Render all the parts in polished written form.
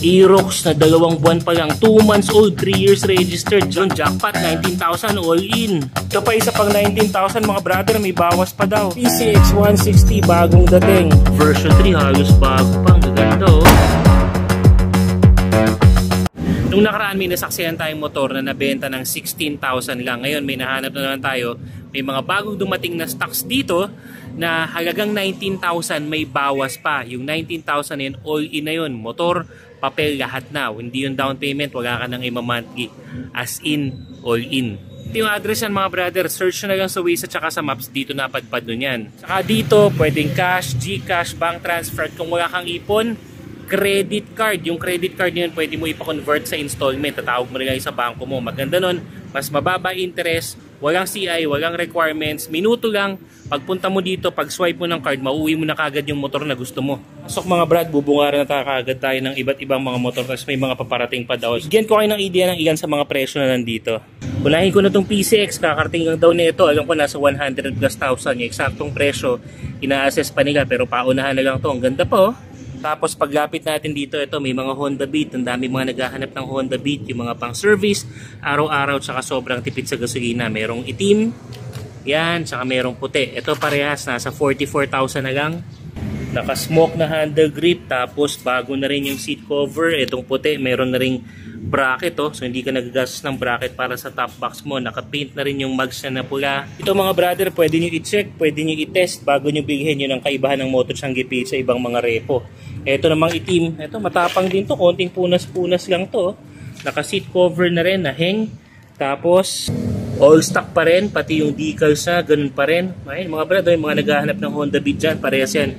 Aerox na 2 buwan pa lang, 2 months old, 3 years registered. John jackpot, 19,000 all in. Ito pa isa pang 19,000 mga brother, may bawas pa daw. PCX 160 bagong dating. Version 3 halos bago pang gaganda oh. Nung nakaraan may nasaksihan tayong motor na nabenta ng 16,000 lang. Ngayon may nahanap na naman tayo. May mga bagong dumating na stocks dito na halagang 19,000 may bawas pa. Yung 19,000 yun, all in na yun. Motor, papel, lahat na. Hindi yung down payment, wala ka nang ima-monthly. As in, all in. Ito yung address yan mga brother. Search na lang sa Waze at saka sa Maps. Dito napadpad nun yan. Saka dito, pwedeng cash, GCash, bank transfer. Kung wala kang ipon, credit card. Yung credit card yun, pwede mo ipa-convert sa installment. Tatawag mo rin sa banko mo. Maganda nun, mas mababa interest, walang CI, walang requirements. Minuto lang, pagpunta mo dito, pag swipe mo ng card, mauwi mo na kagad yung motor na gusto mo. Pasok mga brad, bubungaran na kagad tayo ng iba't ibang mga motor. Tapos may mga paparating pa daw. Bigyan ko kayo ng idea ng ilan sa mga presyo na nandito. Unahin ko na itong PCX, kakarating lang daw na ito. Alam ko nasa 100 plus thousand. Yung eksaktong presyo, ina-assess pa nila. Pero paunahan na lang ito. Ang ganda po. Tapos paglapit natin dito, ito may mga Honda Beat. Ang dami mga naghahanap ng Honda Beat. Yung mga pang service, araw-araw, tsaka sobrang tipid sa gasolina. Merong itim, yan, tsaka merong puti. Ito parehas, nasa 44,000 na lang. Naka-smoke na handle grip. Tapos bago na rin yung seat cover. Itong puti, meron na ring bracket oh. So hindi ka nagagastos ng bracket para sa top box mo. Naka-paint na rin yung mags na pula. Ito mga brother, pwede nyo i-check, pwede nyo i-test bago nyo bilhin yun ang kaibahan ng Moto Changi sa ibang mga repo. Ito namang itim. Ito matapang din to. Konting punas-punas lang to. Naka-seat cover na rin, na-hang. Tapos all stock pa rin. Pati yung decals na, ganun pa rin. Ayun, mga brother, yung mga naghahanap ng Honda Beat dyan, parehas yan.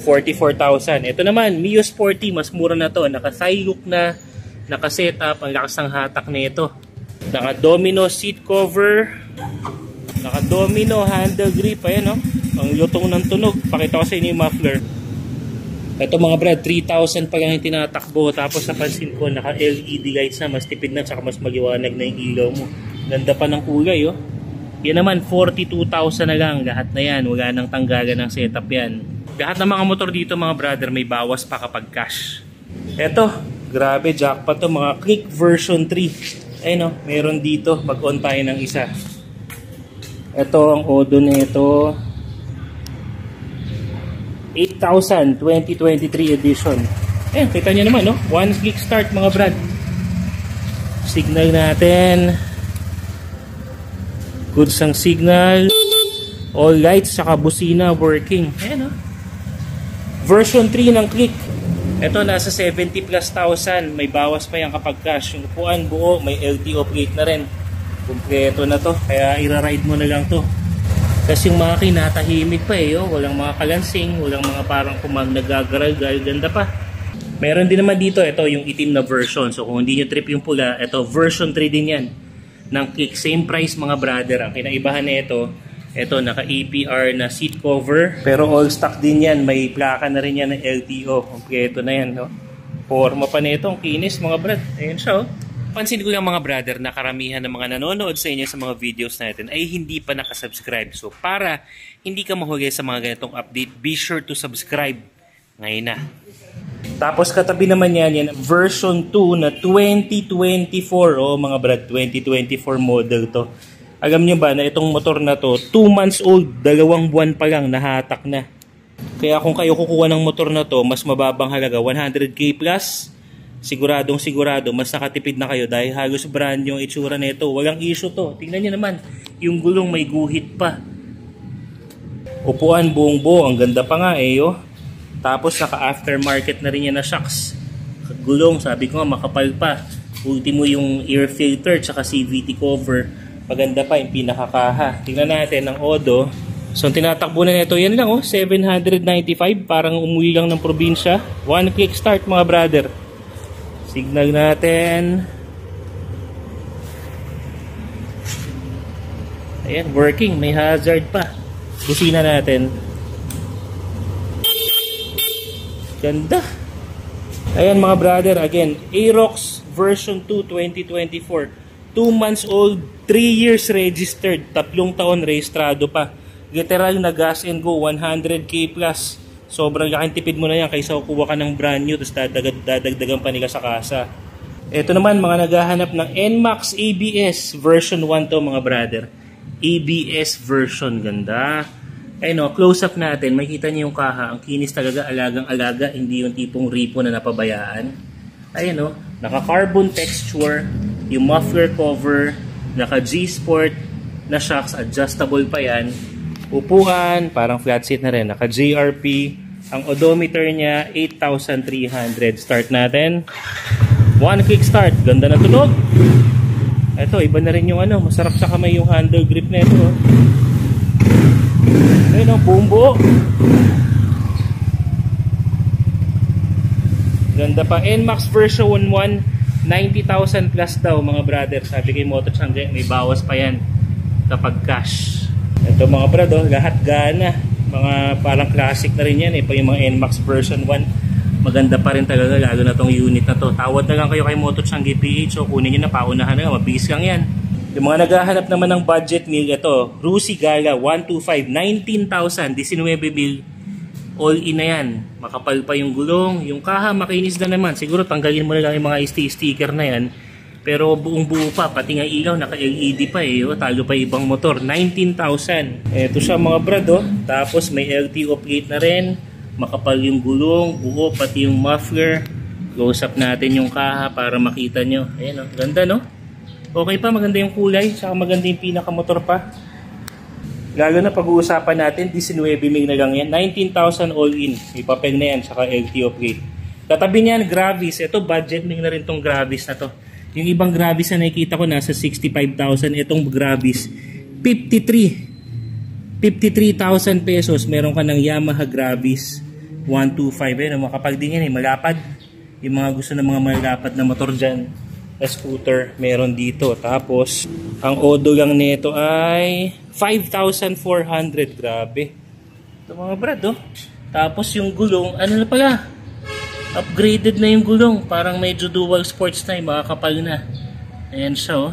44,000. Ito naman, Mio Sporty, mas mura na to. Naka-thigh look na, naka-setup. Ang lakas ng hatak na ito. Naka-domino seat cover. Naka-domino handle grip. Ayan, no? Ang lutong ng tunog. Pakita ko sa inyo yung muffler. Ito mga brad, 3,000 pa lang yung tinatakbo. Tapos napansin ko, naka-LED lights na. Mas tipid na, tsaka mas maliwanag na yung ilaw mo. Ganda pa ng kulay, oh. Yan naman, 42,000 na lang. Lahat na yan. Wala nang tanggalan ng setup yan. Lahat ng mga motor dito mga brother, may bawas pa kapag cash. Ito, grabe, jackpot to. Mga Click version 3. Ayun, oh, meron dito. Mag-on tayo ng isa. Ito, ang odo na ito. 8,000 2023 edition. Ayan, kita nyo naman, no? One click start mga brad. Signal natin. Goods ang signal. All lights, saka busina working. Ayan, no? Version 3 ng Click. Ito, nasa 70 plus thousand. May bawas pa yan kapag cash. Yung upuan, buo. May LTO plate na rin. Kumpleto na to. Kaya ira-ride mo na lang to. Kasi yung makina tahimik pa eh, oh. Walang mga kalansing, walang mga parang kumag nagagaral-gal, ganda pa. Meron din naman dito, ito yung itim na version. So kung hindi nyo trip yung pula, ito version 3 din yan. Ng Click, same price mga brother. Ang kinaibahan na ito naka-APR na seat cover. Pero all stock din yan, may plaka na rin yan ng LTO. Kompleto na yan, no? Forma pa na ito, ang kinis mga brad. Ayan siya, oh. Pansin ko lang mga brother na karamihan ng mga nanonood sa inyo sa mga videos natin ay hindi pa nakasubscribe. So para hindi ka mahuli sa mga ganitong update, be sure to subscribe ngayon na. Tapos katabi naman yan version 2 na 2024. Oh mga brad, 2024 model to. Alam nyo ba na itong motor na to, 2 months old, 2 buwan pa lang, nahatak na. Kaya kung kayo kukuha ng motor na to, mas mababang halaga, 100k plus. Siguradong sigurado, mas nakatipid na kayo dahil halos brand yung itsura na ito. Walang issue to. Tingnan nyo naman, yung gulong may guhit pa. Upuan buong buo, ang ganda pa nga eh. Oh. Tapos naka-aftermarket na rin yan na shocks. Gulong, sabi ko nga, makapal pa. Ultimo yung air filter tsaka CVT cover. Maganda pa yung pinakakaha. Tingnan natin ang odo. So tinatakbo na nito, yan lang oh, 795. Parang umuwi lang ng probinsya. One click start mga brother. Signal natin. Ayan, working. May hazard pa. Busina natin. Ganda. Ayan mga brother, again, Aerox version 2 2024. 2 months old, 3 years registered, 3 taon rehistrado pa. Literal na gas and go, 100k plus. Sobrang laking tipid mo na yan kaysa kukuha ka ng brand new tapos dadagdagan pa nila sa kasa. Ito naman, mga naghahanap ng NMAX ABS version 1 to mga brother. ABS version, ganda. Ayun o, close up natin, makikita niyo yung kaha. Ang kinis talaga, alagang-alaga, hindi yung tipong ripo na napabayaan. Ayun o, naka-carbon texture, yung muffler cover, naka-G-Sport na shocks, adjustable pa yan. Upuan, parang flat seat na rin, naka-JRP. Ang odometer niya, 8,300. Start natin. One quick start. Ganda na tunog. Ito, iba na rin yung ano. Masarap sa kamay yung handle grip na ito. Ayun o, buong buo. Ganda pa. NMAX version 1.1, 90,000 plus daw mga brother. Sabi kay Moto Changge, may bawas pa yan kapag cash. Ito mga brother, lahat gana. Mga parang classic na rin yan. Pa yung mga NMAX version 1. Maganda pa rin talaga, lalo na tong unit na to. Tawad na lang kayo kay Moto Changge PH o kunin nyo na, paunahan na lang, mabilis lang yan. Yung mga naghahanap naman ng budget meal, ito, Rusi Gala 125, 19,000, 19 mil, all in na yan. Makapal pa yung gulong, yung kaha makinis na naman. Siguro tanggalin mo na lang yung mga sticker na yan. Pero buong buo pa, pati nga ilaw, naka-LED pa eh. O, talo pa ibang motor, 19,000. Ito siya mga brad, oh. Tapos may LTO plate na rin. Makapal yung gulong, buo, pati yung muffler. Close up natin yung kaha para makita nyo. Ayan o, ganda no? Okay pa, maganda yung kulay, saka maganda yung pinakamotor pa. Lalo na pag-uusapan natin, 19 mil na lang yan. 19,000 all in. May papel na yan, saka LTO plate. Tatabi niyan, Gravis. Ito, budget mil na rin tong Gravis na to. Yung ibang Gravis na nakikita ko, nasa 65,000. Itong Gravis, 53,000 pesos. Meron ka ng Yamaha Gravis 125. Ayun, makapag din yan eh, malapad. Yung mga gusto ng mga malapad na motor dyan, na scooter, meron dito. Tapos, ang odo lang nito ay 5,400. Grabe. Ito mga brad, oh. Tapos yung gulong, ano na pala? Upgraded na yung gulong. Parang medyo dual sports na, makakapal na. Ayan siya, oh.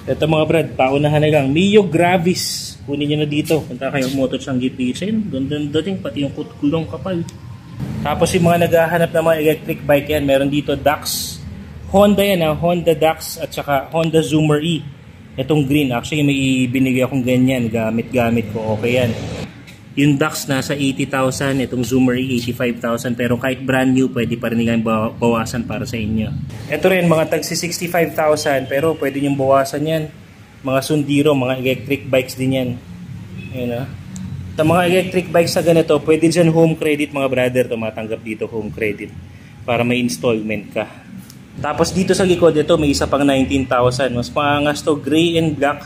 Ito mga brad, paunahan na lang. Mio Gravis. Kunin nyo na dito. Punta kayo Moto Changge PH. Ganda din, pati yung gulong kapal. Tapos yung mga naghahanap ng mga electric bike yan, meron dito Dax. Honda yan ha, Honda Dax at saka Honda Zoomer E. Itong green, actually may binigay akong ganyan, gamit ko, okay yan. Yung Dax nasa 80,000, itong Zoomer E 85,000, pero kahit brand new, pwede pa rin nilang bawasan para sa inyo. Ito rin, mga tagsi 65,000, pero pwede niyong bawasan yan. Mga Sundiro, mga electric bikes din yan. Ayan ha. Sa mga electric bikes na ganito, pwede dyan home credit mga brother, tumatanggap dito home credit para may installment ka. Tapos dito sa likod, ito may isa pang 19,000. Mas pangangas to, gray and black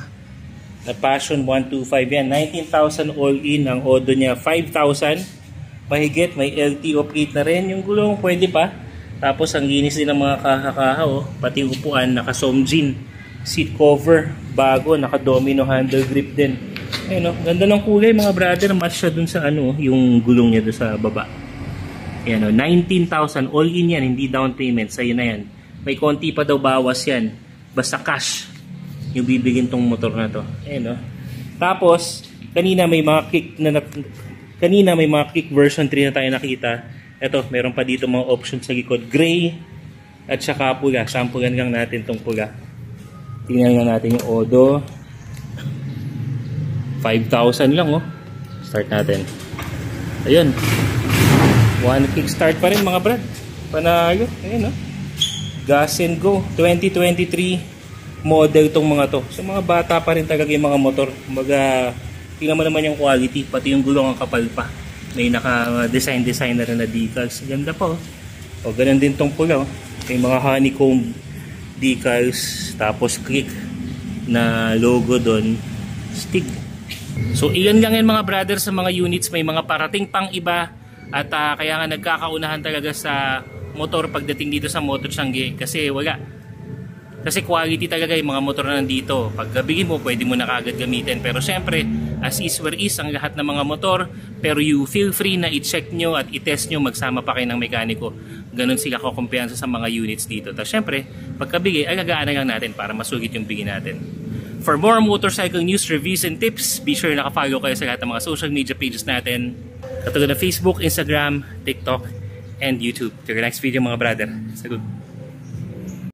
na Passion 125 yan. 19,000 all in, ang odo niya 5,000. Mahigit, may LTO plate na rin. Yung gulong pwede pa. Tapos ang linis din ng mga kaha-kaha, oh. Pati upuan, naka-Somjin. Seat cover, bago, naka-domino handle grip din. Ayun, no? Ganda ng kulay mga brother, match siya dun sa ano, yung gulong niya dun sa baba. Ayan, no? 19,000 all in yan, hindi down payment, sa'yo na yan. May konti pa daw bawas yan, basta cash yung bibigyan tong motor na to. Ayan, no? Tapos kanina may mga kick version 3 na tayo nakita. Ito, meron pa dito mga options sa likod, gray at saka pula. Sampulan lang natin tong pula. Tingnan nga natin yung odo. 5,000 lang, oh. Start natin. Ayun. One kick start pa rin mga brad. Panalo. Ayun, oh. Gas and go. 2023 model tong mga to. So mga bata pa rin talaga yung mga motor. Kumbaga, tingnan mo naman yung quality. Pati yung gulong ang kapal pa. May naka-design na rin na decals. Ganda pa, oh. O, ganun din tong pula, oh. May mga honeycomb decals. Tapos click na logo doon. Stick. So ilan lang yan mga brother sa mga units, may mga parating pang iba at kaya nga nagkakaunahan talaga sa motor pagdating dito sa Moto Changge kasi wala. Kasi quality talaga yung mga motor na nandito. Pag gabigin mo, pwede mo na kagad gamitin. Pero syempre, as is where is ang lahat ng mga motor. Pero you feel free na i-check nyo at i-test nyo, magsama pa kayo ng mekaniko. Ganon sila kukumpiyansa sa mga units dito. Tapos syempre, pagkabigay, alagaan na lang natin para masugit yung bigay natin. For more motorcycle news, reviews, and tips, be sure nakafollow kayo sa lahat ng mga social media pages natin. Katulad ng Facebook, Instagram, TikTok, and YouTube. To your next video mga brother. Sagot.